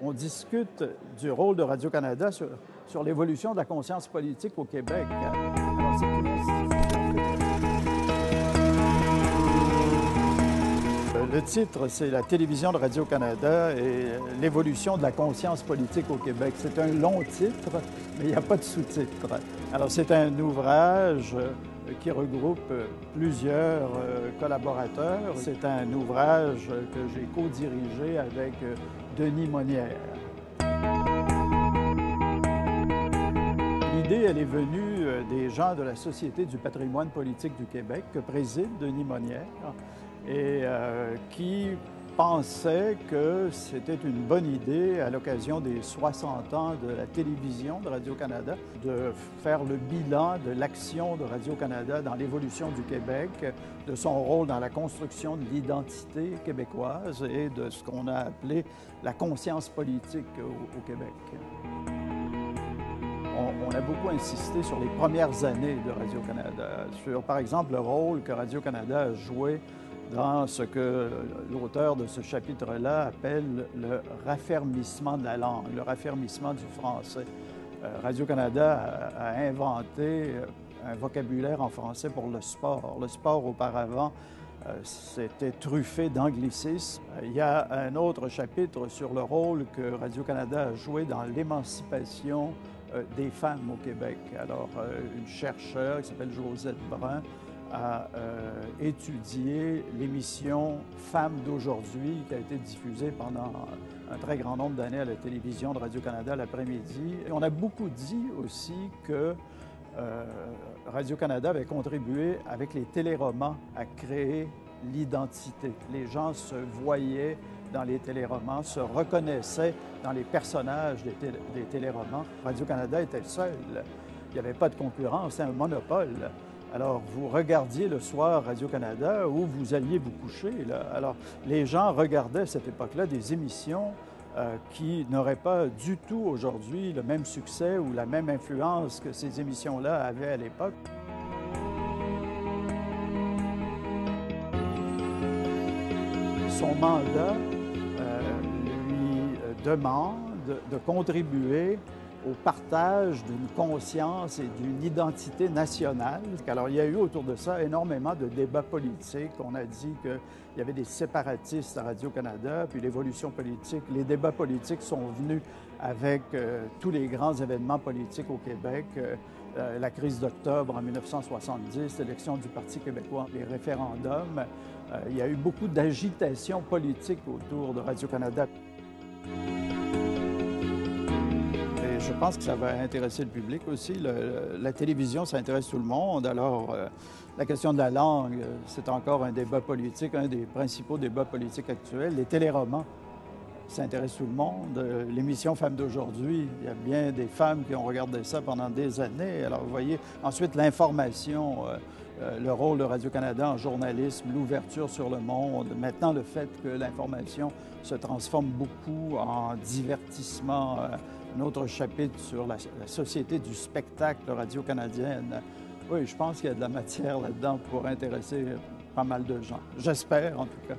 On discute du rôle de Radio-Canada sur l'évolution de la conscience politique au Québec. Alors, c'est une Le titre, c'est La télévision de Radio-Canada et l'évolution de la conscience politique au Québec. C'est un long titre, mais il n'y a pas de sous-titre. Alors, c'est un ouvrage qui regroupe plusieurs collaborateurs. C'est un ouvrage que j'ai co-dirigé avec Denis Monnière. L'idée, elle est venue des gens de la Société du patrimoine politique du Québec que préside Denis Monnière et qui pensaient que c'était une bonne idée, à l'occasion des 60 ans de la télévision de Radio-Canada, de faire le bilan de l'action de Radio-Canada dans l'évolution du Québec, de son rôle dans la construction de l'identité québécoise et de ce qu'on a appelé la conscience politique au Québec. On a beaucoup insisté sur les premières années de Radio-Canada, sur, par exemple, le rôle que Radio-Canada a joué dans ce que l'auteur de ce chapitre-là appelle le raffermissement de la langue, le raffermissement du français. Radio-Canada a inventé un vocabulaire en français pour le sport. Le sport, auparavant, c'était truffé d'anglicisme. Il y a un autre chapitre sur le rôle que Radio-Canada a joué dans l'émancipation des femmes au Québec. Alors, une chercheure qui s'appelle Josette Brun a étudié l'émission Femmes d'aujourd'hui qui a été diffusée pendant un très grand nombre d'années à la télévision de Radio-Canada l'après-midi. Et on a beaucoup dit aussi que Radio-Canada avait contribué avec les téléromans à créer l'identité. Les gens se voyaient dans les téléromans, se reconnaissaient dans les personnages des téléromans. Radio-Canada était seul. Il n'y avait pas de concurrence, c'était un monopole. Alors, vous regardiez le soir Radio-Canada ou vous alliez vous coucher. Alors, les gens regardaient à cette époque-là des émissions qui n'auraient pas du tout aujourd'hui le même succès ou la même influence que ces émissions-là avaient à l'époque. Son mandat lui demande de contribuer au partage d'une conscience et d'une identité nationale. Alors, il y a eu autour de ça énormément de débats politiques. On a dit qu'il y avait des séparatistes à Radio-Canada, puis l'évolution politique. Les débats politiques sont venus avec tous les grands événements politiques au Québec. La crise d'octobre en 1970, l'élection du Parti québécois, les référendums. Il y a eu beaucoup d'agitation politique autour de Radio-Canada. Je pense que ça va intéresser le public aussi. La télévision, ça intéresse tout le monde. Alors, la question de la langue, c'est encore un débat politique, un des principaux débats politiques actuels. Les téléromans, ça intéresse tout le monde. L'émission Femmes d'aujourd'hui, il y a bien des femmes qui ont regardé ça pendant des années. Alors, vous voyez, ensuite, l'information, le rôle de Radio-Canada en journalisme, l'ouverture sur le monde. Maintenant, le fait que l'information se transforme beaucoup en divertissement. Un autre chapitre sur la société du spectacle radio-canadienne. Oui, je pense qu'il y a de la matière là-dedans pour intéresser pas mal de gens. J'espère, en tout cas.